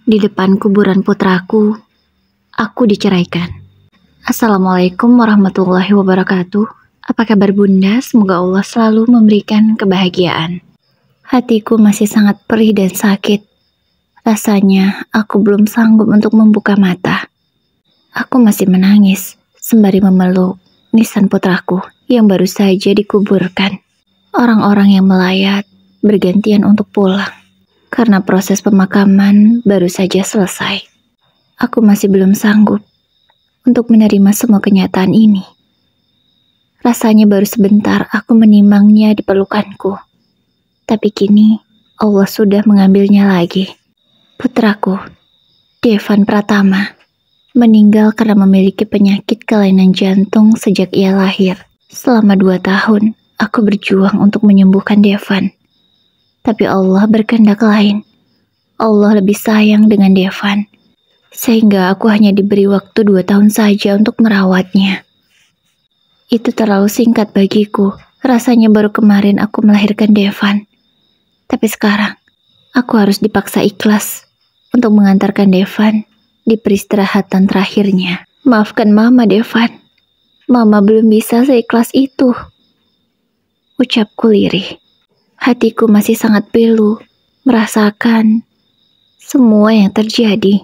Di depan kuburan putraku, aku diceraikan. Assalamualaikum warahmatullahi wabarakatuh. Apa kabar Bunda? Semoga Allah selalu memberikan kebahagiaan. Hatiku masih sangat perih dan sakit. Rasanya aku belum sanggup untuk membuka mata. Aku masih menangis sembari memeluk nisan putraku yang baru saja dikuburkan. Orang-orang yang melayat bergantian untuk pulang karena proses pemakaman baru saja selesai. Aku masih belum sanggup untuk menerima semua kenyataan ini. Rasanya baru sebentar aku menimangnya di pelukanku. Tapi kini Allah sudah mengambilnya lagi. Putraku, Devan Pratama, meninggal karena memiliki penyakit kelainan jantung sejak ia lahir. Selama 2 tahun, aku berjuang untuk menyembuhkan Devan. Tapi Allah berkehendak lain. Allah lebih sayang dengan Devan. Sehingga aku hanya diberi waktu 2 tahun saja untuk merawatnya. Itu terlalu singkat bagiku. Rasanya baru kemarin aku melahirkan Devan. Tapi sekarang, aku harus dipaksa ikhlas untuk mengantarkan Devan di peristirahatan terakhirnya. Maafkan Mama, Devan. Mama belum bisa seikhlas itu. Ucapku lirih. Hatiku masih sangat pilu, merasakan semua yang terjadi.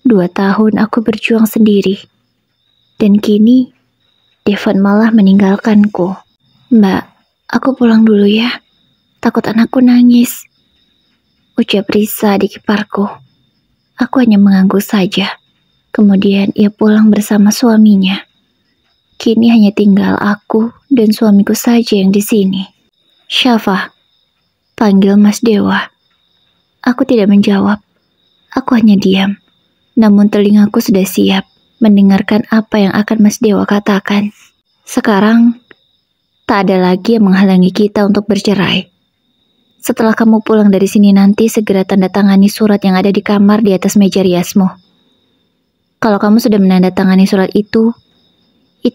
2 tahun aku berjuang sendiri. Dan kini, Devan malah meninggalkanku. Mbak, aku pulang dulu ya. Takut anakku nangis. Ucap Risa di kiparku. Aku hanya mengangguk saja. Kemudian ia pulang bersama suaminya. Kini hanya tinggal aku dan suamiku saja yang di sini. Syafa, panggil Mas Dewa. Aku tidak menjawab. Aku hanya diam. Namun telingaku sudah siap mendengarkan apa yang akan Mas Dewa katakan. Sekarang, tak ada lagi yang menghalangi kita untuk bercerai. Setelah kamu pulang dari sini nanti, segera tanda tangani surat yang ada di kamar di atas meja riasmu. Kalau kamu sudah menandatangani surat itu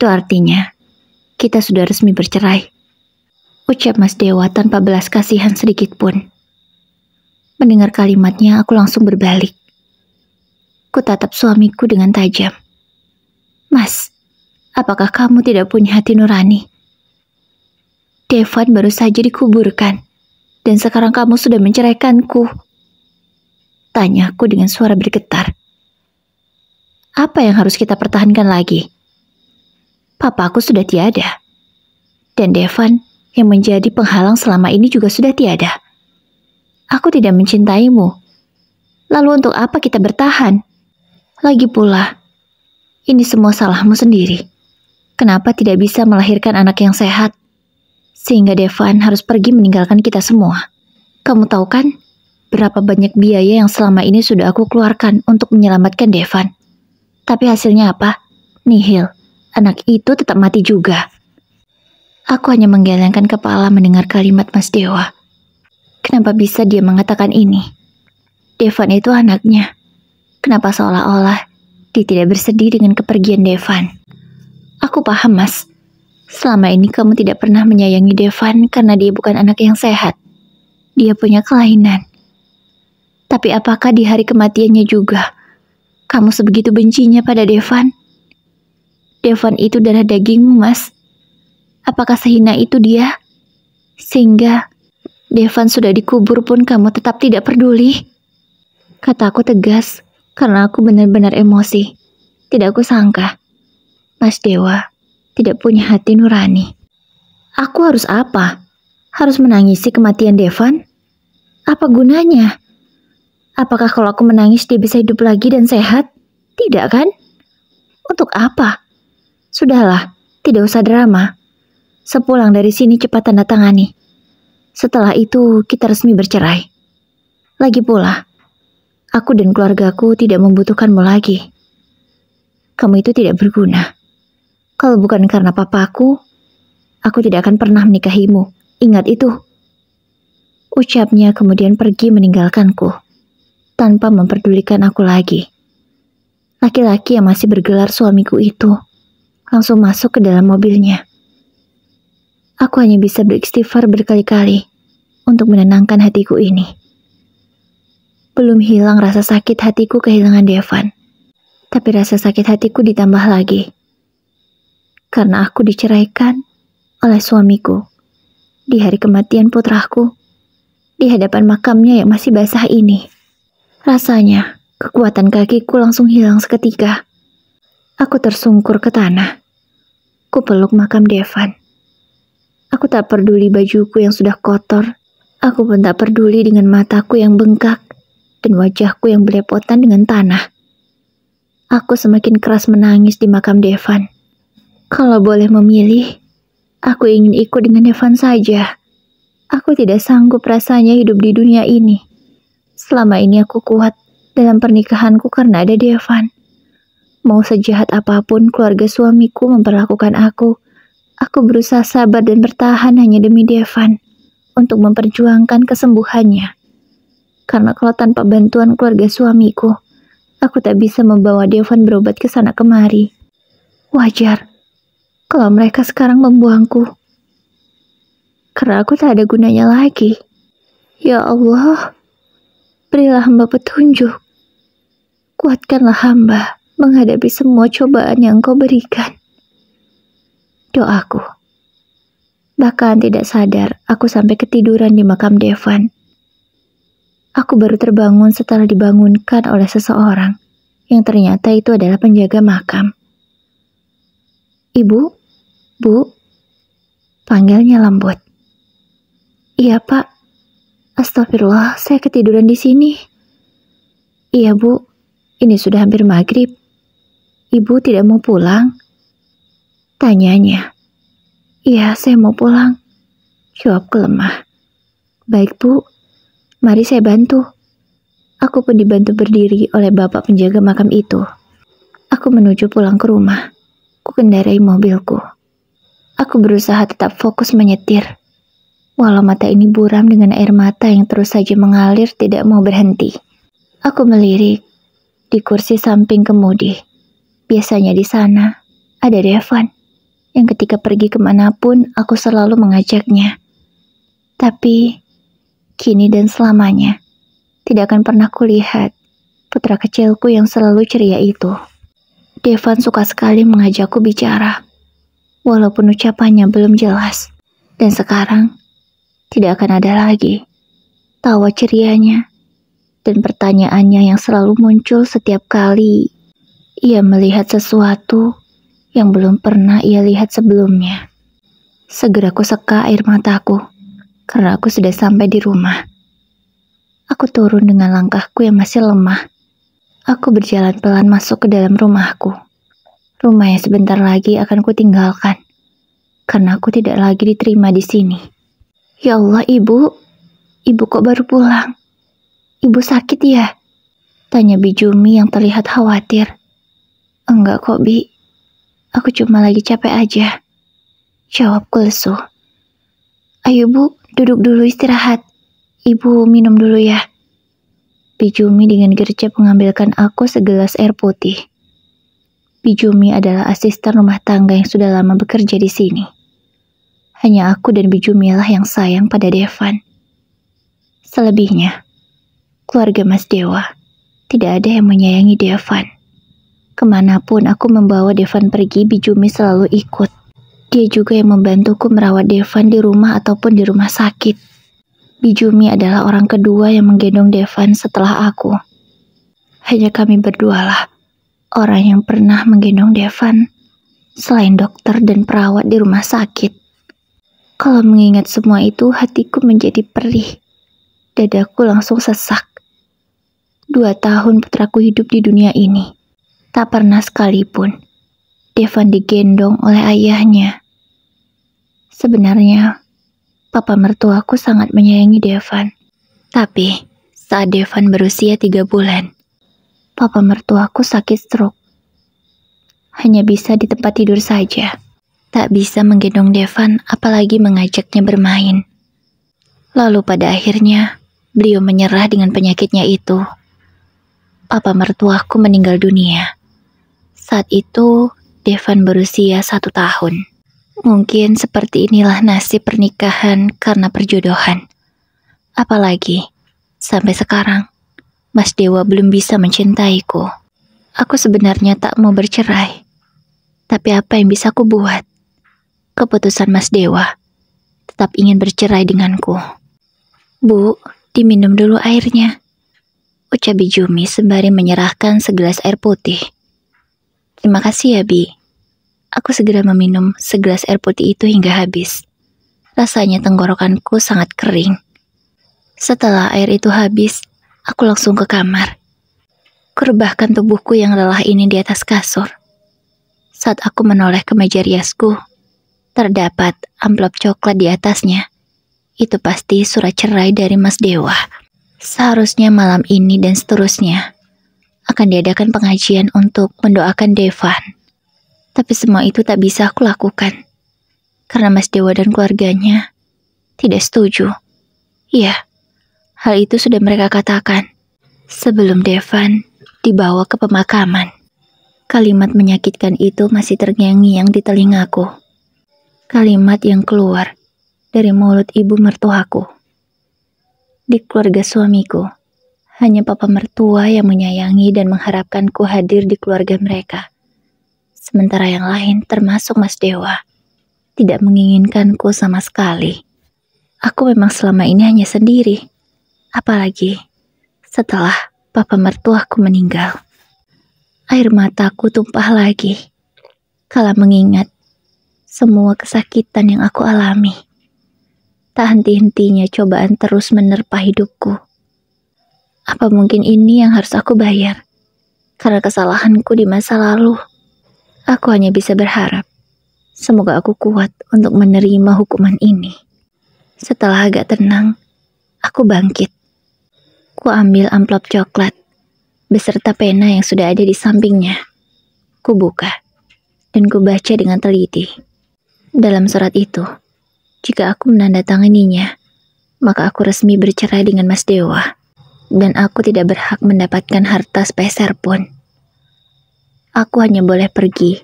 artinya kita sudah resmi bercerai. Ucap Mas Dewa tanpa belas kasihan sedikit pun. Mendengar kalimatnya, aku langsung berbalik. Kutatap suamiku dengan tajam. Mas, apakah kamu tidak punya hati nurani? Devan baru saja dikuburkan. Dan sekarang kamu sudah menceraikanku. Tanyaku dengan suara bergetar. Apa yang harus kita pertahankan lagi? Papaku sudah tiada. Dan Devan yang menjadi penghalang selama ini juga sudah tiada. Aku tidak mencintaimu. Lalu untuk apa kita bertahan? Lagi pula, ini semua salahmu sendiri. Kenapa tidak bisa melahirkan anak yang sehat? Sehingga Devan harus pergi meninggalkan kita semua. Kamu tahu kan, berapa banyak biaya yang selama ini sudah aku keluarkan untuk menyelamatkan Devan. Tapi hasilnya apa? Nihil. Anak itu tetap mati juga. Aku hanya menggelengkan kepala mendengar kalimat Mas Dewa. Kenapa bisa dia mengatakan ini? Devan itu anaknya. Kenapa seolah-olah dia tidak bersedih dengan kepergian Devan? Aku paham, Mas. Selama ini kamu tidak pernah menyayangi Devan karena dia bukan anak yang sehat. Dia punya kelainan. Tapi apakah di hari kematiannya juga kamu sebegitu bencinya pada Devan? Devan itu darah dagingmu, Mas. Apakah sehina itu dia? Sehingga Devan sudah dikubur pun kamu tetap tidak peduli? Kataku tegas karena aku benar-benar emosi. Tidak kusangka Mas Dewa tidak punya hati nurani. Aku harus apa? Harus menangisi kematian Devan? Apa gunanya? Apakah kalau aku menangis dia bisa hidup lagi dan sehat? Tidak kan? Untuk apa? Sudahlah, tidak usah drama. Sepulang dari sini cepat tanda tangani. Setelah itu kita resmi bercerai. Lagi pula, aku dan keluargaku tidak membutuhkanmu lagi. Kamu itu tidak berguna. Kalau bukan karena papaku, aku tidak akan pernah menikahimu. Ingat itu. Ucapnya kemudian pergi meninggalkanku, tanpa memperdulikan aku lagi. Laki-laki yang masih bergelar suamiku itu langsung masuk ke dalam mobilnya. Aku hanya bisa beristighfar berkali-kali untuk menenangkan hatiku ini. Belum hilang rasa sakit hatiku kehilangan Devan. Tapi rasa sakit hatiku ditambah lagi. Karena aku diceraikan oleh suamiku. Di hari kematian putraku. Di hadapan makamnya yang masih basah ini. Rasanya kekuatan kakiku langsung hilang seketika. Aku tersungkur ke tanah. Ku peluk makam Devan. Aku tak peduli bajuku yang sudah kotor. Aku pun tak peduli dengan mataku yang bengkak dan wajahku yang belepotan dengan tanah. Aku semakin keras menangis di makam Devan. Kalau boleh memilih, aku ingin ikut dengan Devan saja. Aku tidak sanggup rasanya hidup di dunia ini. Selama ini aku kuat dalam pernikahanku karena ada Devan. Mau sejahat apapun keluarga suamiku memperlakukan aku berusaha sabar dan bertahan hanya demi Devan untuk memperjuangkan kesembuhannya. Karena kalau tanpa bantuan keluarga suamiku, aku tak bisa membawa Devan berobat ke sana kemari. Wajar kalau mereka sekarang membuangku. Karena aku tak ada gunanya lagi. Ya Allah, berilah hamba petunjuk. Kuatkanlah hamba menghadapi semua cobaan yang Engkau berikan. Doaku. Bahkan tidak sadar, aku sampai ketiduran di makam Devan. Aku baru terbangun setelah dibangunkan oleh seseorang, yang ternyata itu adalah penjaga makam. Ibu? Bu? Panggilnya lembut. Iya, Pak. Astagfirullah, saya ketiduran di sini. Iya, Bu. Ini sudah hampir maghrib. Ibu tidak mau pulang? Tanyanya. Iya, saya mau pulang. Jawabku lemah. Baik, Bu. Mari saya bantu. Aku pun dibantu berdiri oleh bapak penjaga makam itu. Aku menuju pulang ke rumah. Ku kendarai mobilku. Aku berusaha tetap fokus menyetir. Walau mata ini buram dengan air mata yang terus saja mengalir tidak mau berhenti. Aku melirik di kursi samping kemudi. Biasanya di sana ada Devan, yang ketika pergi kemanapun aku selalu mengajaknya. Tapi kini dan selamanya tidak akan pernah kulihat putra kecilku yang selalu ceria itu. Devan suka sekali mengajakku bicara, walaupun ucapannya belum jelas. Dan sekarang tidak akan ada lagi tawa cerianya dan pertanyaannya yang selalu muncul setiap kali ia melihat sesuatu yang belum pernah ia lihat sebelumnya. Segera ku seka air mataku karena aku sudah sampai di rumah. Aku turun dengan langkahku yang masih lemah. Aku berjalan pelan masuk ke dalam rumahku. Rumah yang sebentar lagi akan kutinggalkan karena aku tidak lagi diterima di sini. Ya Allah, Ibu. Ibu kok baru pulang? Ibu sakit ya? Tanya Bijumi yang terlihat khawatir. Enggak kok, Bi. Aku cuma lagi capek aja. Jawabku lesu. Ayo, Bu, duduk dulu istirahat. Ibu minum dulu ya. Bijumi dengan gercep mengambilkan aku segelas air putih. Bijumi adalah asisten rumah tangga yang sudah lama bekerja di sini. Hanya aku dan Bijumi lah yang sayang pada Devan. Selebihnya, keluarga Mas Dewa tidak ada yang menyayangi Devan. Kemanapun aku membawa Devan pergi, Bijumi selalu ikut. Dia juga yang membantuku merawat Devan di rumah ataupun di rumah sakit. Bijumi adalah orang kedua yang menggendong Devan setelah aku. Hanya kami berdualah orang yang pernah menggendong Devan, selain dokter dan perawat di rumah sakit. Kalau mengingat semua itu, hatiku menjadi perih. Dadaku langsung sesak. 2 tahun putraku hidup di dunia ini. Tak pernah sekalipun Devan digendong oleh ayahnya. Sebenarnya, papa mertuaku sangat menyayangi Devan. Tapi, saat Devan berusia 3 bulan, papa mertuaku sakit stroke. Hanya bisa di tempat tidur saja. Tak bisa menggendong Devan, apalagi mengajaknya bermain. Lalu pada akhirnya, beliau menyerah dengan penyakitnya itu. Papa mertuaku meninggal dunia. Saat itu, Devan berusia 1 tahun. Mungkin seperti inilah nasib pernikahan karena perjodohan. Apalagi, sampai sekarang, Mas Dewa belum bisa mencintaiku. Aku sebenarnya tak mau bercerai. Tapi apa yang bisa aku buat? Keputusan Mas Dewa tetap ingin bercerai denganku. Bu, diminum dulu airnya, ucap Bijumi sembari menyerahkan segelas air putih. Terima kasih ya, Bi. Aku segera meminum segelas air putih itu hingga habis. Rasanya tenggorokanku sangat kering. Setelah air itu habis, aku langsung ke kamar. Kurebahkan tubuhku yang lelah ini di atas kasur. Saat aku menoleh ke meja riasku, terdapat amplop coklat di atasnya. Itu pasti surat cerai dari Mas Dewa. Seharusnya malam ini dan seterusnya akan diadakan pengajian untuk mendoakan Devan. Tapi semua itu tak bisa aku lakukan karena Mas Dewa dan keluarganya tidak setuju. Iya, hal itu sudah mereka katakan sebelum Devan dibawa ke pemakaman. Kalimat menyakitkan itu masih terngiang-ngiang di telingaku. Kalimat yang keluar dari mulut ibu mertuaku. Di keluarga suamiku, hanya papa mertua yang menyayangi dan mengharapkanku hadir di keluarga mereka. Sementara yang lain, termasuk Mas Dewa, tidak menginginkanku sama sekali. Aku memang selama ini hanya sendiri. Apalagi setelah papa mertuaku meninggal. Air mataku tumpah lagi kala mengingat semua kesakitan yang aku alami. Tak henti-hentinya cobaan terus menerpa hidupku. Apa mungkin ini yang harus aku bayar karena kesalahanku di masa lalu? Aku hanya bisa berharap semoga aku kuat untuk menerima hukuman ini. Setelah agak tenang, aku bangkit. Ku ambil amplop coklat beserta pena yang sudah ada di sampingnya. Ku buka dan ku baca dengan teliti. Dalam surat itu, jika aku menandatanganinya, maka aku resmi bercerai dengan Mas Dewa, dan aku tidak berhak mendapatkan harta sepeser pun. Aku hanya boleh pergi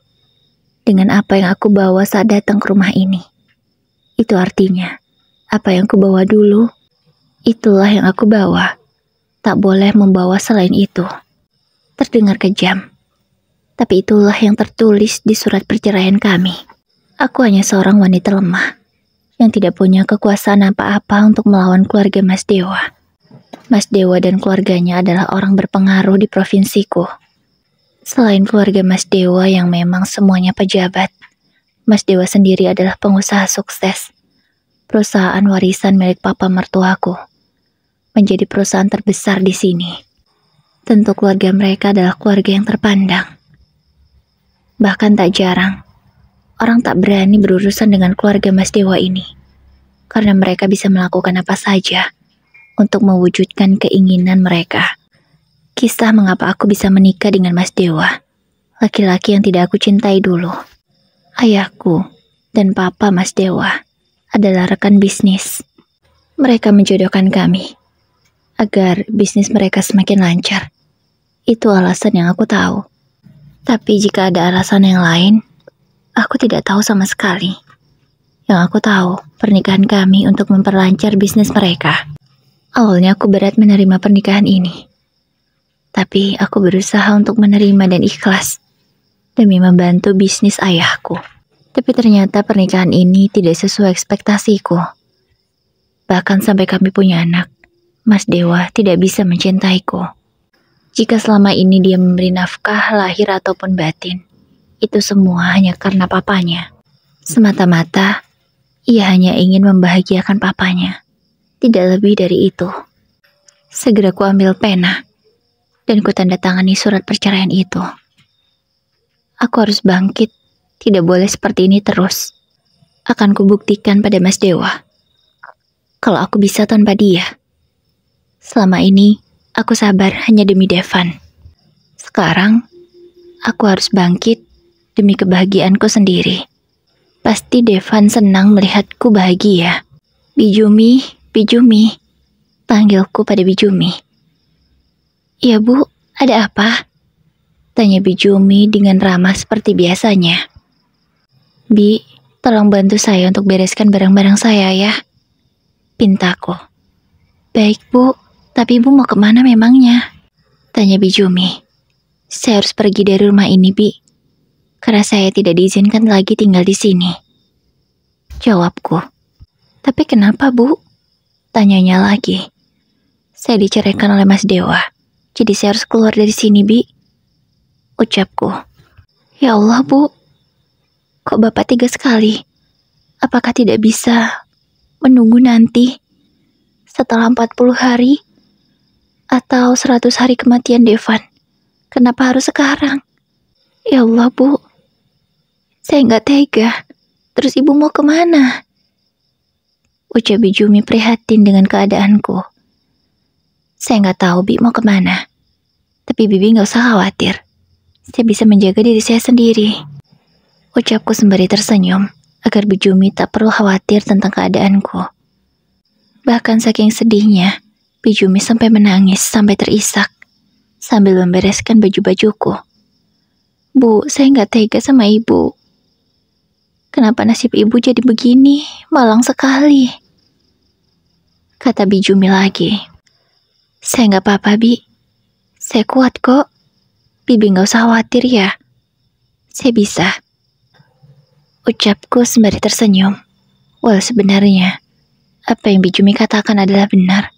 dengan apa yang aku bawa saat datang ke rumah ini. Itu artinya, apa yang aku bawa dulu, itulah yang aku bawa. Tak boleh membawa selain itu. Terdengar kejam, tapi itulah yang tertulis di surat perceraian kami. Aku hanya seorang wanita lemah yang tidak punya kekuasaan apa-apa untuk melawan keluarga Mas Dewa. Mas Dewa dan keluarganya adalah orang berpengaruh di provinsiku. Selain keluarga Mas Dewa yang memang semuanya pejabat, Mas Dewa sendiri adalah pengusaha sukses. Perusahaan warisan milik papa mertuaku menjadi perusahaan terbesar di sini. Tentu keluarga mereka adalah keluarga yang terpandang. Bahkan tak jarang, orang tak berani berurusan dengan keluarga Mas Dewa ini, karena mereka bisa melakukan apa saja untuk mewujudkan keinginan mereka. Kisah mengapa aku bisa menikah dengan Mas Dewa, laki-laki yang tidak aku cintai dulu. Ayahku dan papa Mas Dewa adalah rekan bisnis. Mereka menjodohkan kami agar bisnis mereka semakin lancar. Itu alasan yang aku tahu. Tapi jika ada alasan yang lain, aku tidak tahu sama sekali. Yang aku tahu, pernikahan kami untuk memperlancar bisnis mereka. Awalnya aku berat menerima pernikahan ini. Tapi aku berusaha untuk menerima dan ikhlas demi membantu bisnis ayahku. Tapi ternyata pernikahan ini tidak sesuai ekspektasiku. Bahkan sampai kami punya anak, Mas Dewa tidak bisa mencintaiku. Jika selama ini dia memberi nafkah lahir ataupun batin, itu semua hanya karena papanya. Semata-mata, ia hanya ingin membahagiakan papanya. Tidak lebih dari itu. Segera ku ambil pena dan ku tanda tangani surat perceraian itu. Aku harus bangkit, tidak boleh seperti ini terus. Akan kubuktikan pada Mas Dewa kalau aku bisa tanpa dia. Selama ini, aku sabar hanya demi Devan. Sekarang, aku harus bangkit demi kebahagiaanku sendiri. Pasti Devan senang melihatku bahagia. Bijumi, Bijumi, panggilku pada Bijumi. "Ya Bu, ada apa?" tanya Bijumi dengan ramah seperti biasanya. "Bi, tolong bantu saya untuk bereskan barang-barang saya ya," pintaku. "Baik Bu, tapi Ibu mau kemana memangnya?" Tanya Bijumi. Saya harus pergi dari rumah ini, Bi. Karena saya tidak diizinkan lagi tinggal di sini. Jawabku. Tapi kenapa, Bu? Tanyanya lagi. Saya diceraikan oleh Mas Dewa. Jadi saya harus keluar dari sini, Bi. Ucapku. Ya Allah, Bu. Kok Bapak tega sekali? Apakah tidak bisa menunggu nanti? Setelah 40 hari? Atau 100 hari kematian Devan? Kenapa harus sekarang? Ya Allah, Bu. Saya nggak tega. Terus Ibu mau kemana? Ucap Bijumi prihatin dengan keadaanku. Saya nggak tahu Bi mau kemana. Tapi Bibi nggak usah khawatir. Saya bisa menjaga diri saya sendiri. Ucapku sembari tersenyum, agar Bijumi tak perlu khawatir tentang keadaanku. Bahkan saking sedihnya, Bijumi sampai menangis sampai terisak, sambil membereskan baju-bajuku. Bu, saya nggak tega sama Ibu. Kenapa nasib Ibu jadi begini? Malang sekali. Kata Bijumi lagi. Saya nggak apa-apa, Bi. Saya kuat kok. Bibi nggak usah khawatir ya. Saya bisa. Ucapku sembari tersenyum. Walau sebenarnya, apa yang Bijumi katakan adalah benar.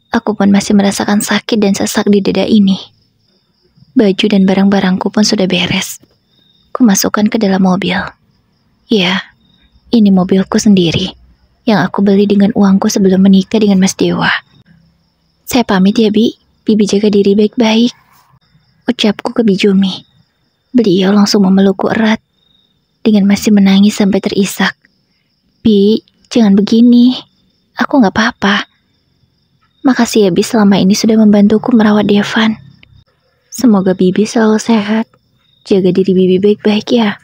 Aku pun masih merasakan sakit dan sesak di dada ini. Baju dan barang-barangku pun sudah beres. Kumasukkan ke dalam mobil. Ya, ini mobilku sendiri, yang aku beli dengan uangku sebelum menikah dengan Mas Dewa. Saya pamit ya, Bi. Bibi jaga diri baik-baik. Ucapku ke Bijumi. Beliau langsung memelukku erat, dengan masih menangis sampai terisak. Bi, jangan begini. Aku gak apa-apa. Makasih ya, Bi, selama ini sudah membantuku merawat Devan. Semoga Bibi selalu sehat. Jaga diri Bibi baik-baik ya.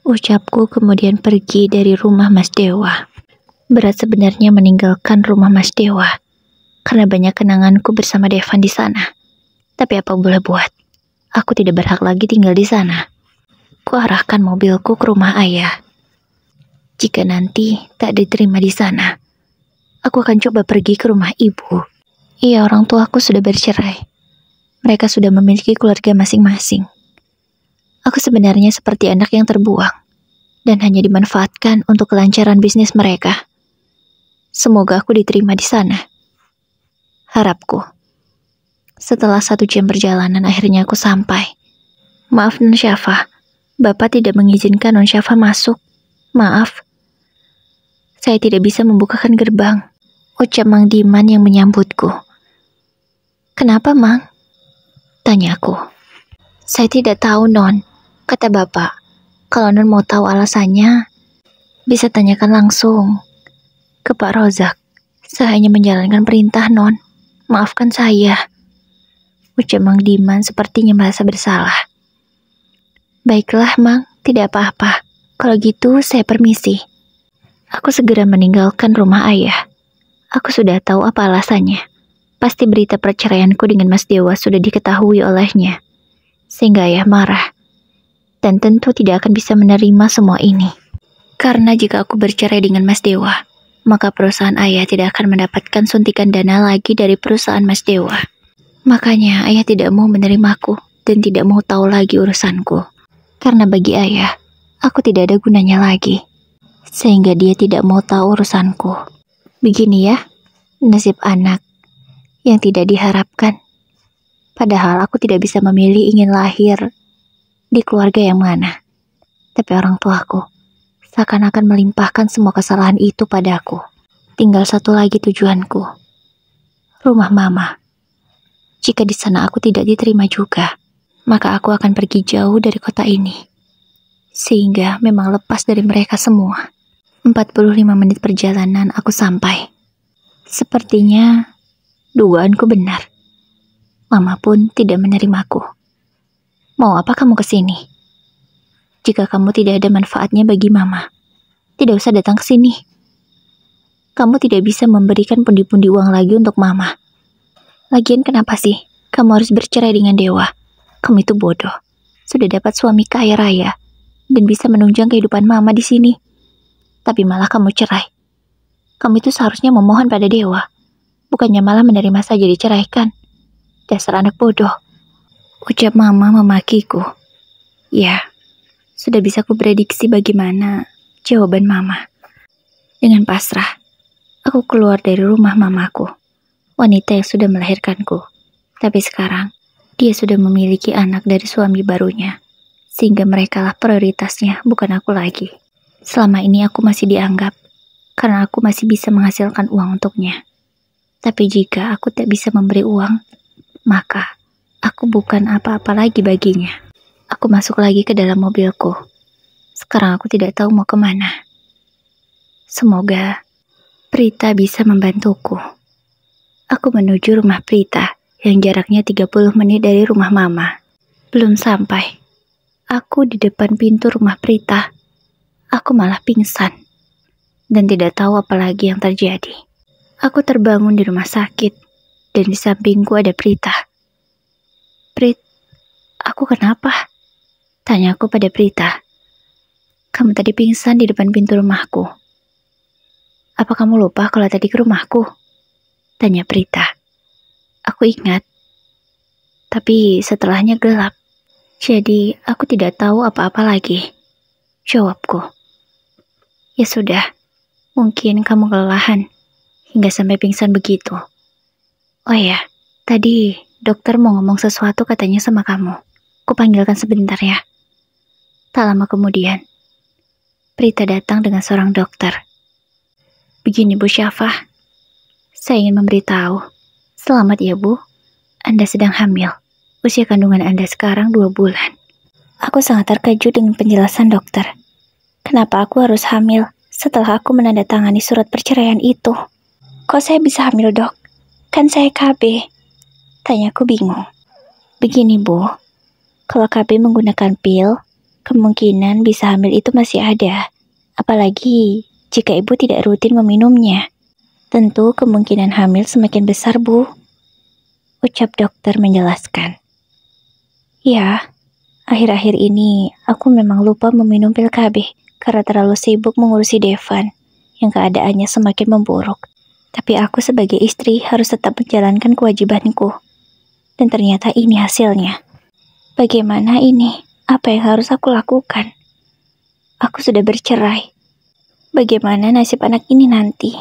Ucapku kemudian pergi dari rumah Mas Dewa. Berat sebenarnya meninggalkan rumah Mas Dewa, karena banyak kenanganku bersama Devan di sana. Tapi apa boleh buat, aku tidak berhak lagi tinggal di sana. Kuarahkan mobilku ke rumah ayah. Jika nanti tak diterima di sana, aku akan coba pergi ke rumah ibu. Iya, orang tuaku sudah bercerai. Mereka sudah memiliki keluarga masing-masing. Aku sebenarnya seperti anak yang terbuang dan hanya dimanfaatkan untuk kelancaran bisnis mereka. Semoga aku diterima di sana. Harapku. Setelah 1 jam perjalanan akhirnya aku sampai. Maaf Non Syafa, Bapak tidak mengizinkan Non Syafa masuk. Maaf. Saya tidak bisa membukakan gerbang. Ucap Mang Diman yang menyambutku. Kenapa, Mang? Tanyaku. Saya tidak tahu, Non. Kata Bapak, kalau Non mau tahu alasannya, bisa tanyakan langsung ke Pak Rozak. Saya hanya menjalankan perintah, Non. Maafkan saya. Ucap Mang Diman sepertinya merasa bersalah. Baiklah, Mang. Tidak apa-apa. Kalau gitu, saya permisi. Aku segera meninggalkan rumah ayah. Aku sudah tahu apa alasannya. Pasti berita perceraianku dengan Mas Dewa sudah diketahui olehnya. Sehingga ayah marah. Dan tentu tidak akan bisa menerima semua ini. Karena jika aku bercerai dengan Mas Dewa, maka perusahaan ayah tidak akan mendapatkan suntikan dana lagi dari perusahaan Mas Dewa. Makanya ayah tidak mau menerimaku dan tidak mau tahu lagi urusanku. Karena bagi ayah, aku tidak ada gunanya lagi. Sehingga dia tidak mau tahu urusanku. Begini ya, nasib anak yang tidak diharapkan. Padahal aku tidak bisa memilih ingin lahir di keluarga yang mana. Tapi orang tuaku seakan-akan melimpahkan semua kesalahan itu padaku. Tinggal satu lagi tujuanku. Rumah Mama. Jika di sana aku tidak diterima juga, maka aku akan pergi jauh dari kota ini. Sehingga memang lepas dari mereka semua. 45 menit perjalanan aku sampai. Sepertinya dugaanku benar. Mama pun tidak menerimaku. Mau apa kamu ke sini? Jika kamu tidak ada manfaatnya bagi Mama, tidak usah datang ke sini. Kamu tidak bisa memberikan pundi-pundi uang lagi untuk Mama. Lagian kenapa sih kamu harus bercerai dengan Dewa? Kamu itu bodoh. Sudah dapat suami kaya raya dan bisa menunjang kehidupan Mama di sini. Tapi malah kamu cerai. Kamu itu seharusnya memohon pada Dewa, bukannya malah menerima saja diceraikan. Dasar anak bodoh, ucap mama memakiku. Ya, sudah bisa kuprediksi bagaimana jawaban mama. Dengan pasrah, aku keluar dari rumah mamaku, wanita yang sudah melahirkanku. Tapi sekarang, dia sudah memiliki anak dari suami barunya, sehingga merekalah prioritasnya, bukan aku lagi. Selama ini aku masih dianggap, karena aku masih bisa menghasilkan uang untuknya. Tapi jika aku tak bisa memberi uang, maka aku bukan apa-apa lagi baginya. Aku masuk lagi ke dalam mobilku. Sekarang aku tidak tahu mau kemana. Semoga Prita bisa membantuku. Aku menuju rumah Prita yang jaraknya 30 menit dari rumah mama. Belum sampai. Aku di depan pintu rumah Prita. Aku malah pingsan dan tidak tahu apa lagi yang terjadi. Aku terbangun di rumah sakit dan di sampingku ada Prita. Prit, aku kenapa? Tanyaku pada Prita. Kamu tadi pingsan di depan pintu rumahku. Apa kamu lupa kalau tadi ke rumahku? Tanya Prita. Aku ingat. Tapi setelahnya gelap. Jadi aku tidak tahu apa-apa lagi. Jawabku. Ya sudah, mungkin kamu kelelahan hingga sampai pingsan begitu. Oh ya, tadi dokter mau ngomong sesuatu katanya sama kamu. Kupanggilkan sebentar ya. Tak lama kemudian, Prita datang dengan seorang dokter. Begini Bu Syafah, saya ingin memberitahu. Selamat ya Bu, Anda sedang hamil. Usia kandungan Anda sekarang 2 bulan. Aku sangat terkejut dengan penjelasan dokter. Kenapa aku harus hamil setelah aku menandatangani surat perceraian itu? Kok saya bisa hamil dok? Kan saya KB. Tanyaku bingung. Begini Bu, kalau KB menggunakan pil, kemungkinan bisa hamil itu masih ada. Apalagi jika ibu tidak rutin meminumnya. Tentu kemungkinan hamil semakin besar Bu, ucap dokter menjelaskan. Ya, akhir-akhir ini aku memang lupa meminum pil KB karena terlalu sibuk mengurusi Devan yang keadaannya semakin memburuk. Tapi aku sebagai istri harus tetap menjalankan kewajibanku. Dan ternyata ini hasilnya. Bagaimana ini? Apa yang harus aku lakukan? Aku sudah bercerai. Bagaimana nasib anak ini nanti?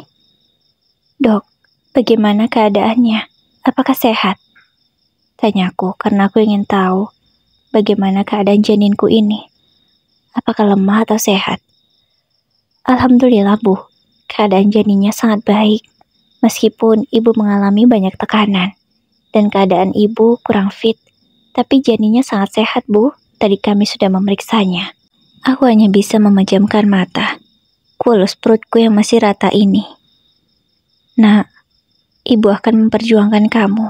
Dok, bagaimana keadaannya? Apakah sehat? Tanyaku karena aku ingin tahu bagaimana keadaan janinku ini. Apakah lemah atau sehat? Alhamdulillah Bu, keadaan janinnya sangat baik. Meskipun ibu mengalami banyak tekanan dan keadaan ibu kurang fit, tapi janinnya sangat sehat Bu. Tadi kami sudah memeriksanya. Aku hanya bisa memejamkan mata. Kulus perutku yang masih rata ini. Nak, ibu akan memperjuangkan kamu,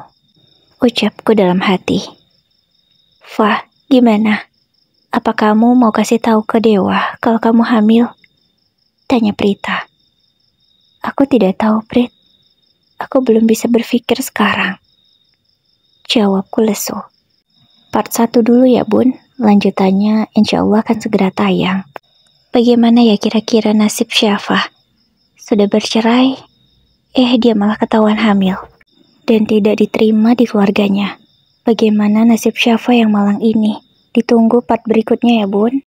ucapku dalam hati. Fah, gimana? Apa kamu mau kasih tahu ke Dewa kalau kamu hamil? Tanya Prita. Aku tidak tahu, Prit. Aku belum bisa berpikir sekarang. Jawabku lesu. Part 1 dulu ya Bun. Lanjutannya insya Allah akan segera tayang. Bagaimana ya kira-kira nasib Syafah? Sudah bercerai? Dia malah ketahuan hamil. Dan tidak diterima di keluarganya. Bagaimana nasib Syafah yang malang ini? Ditunggu part berikutnya ya Bun.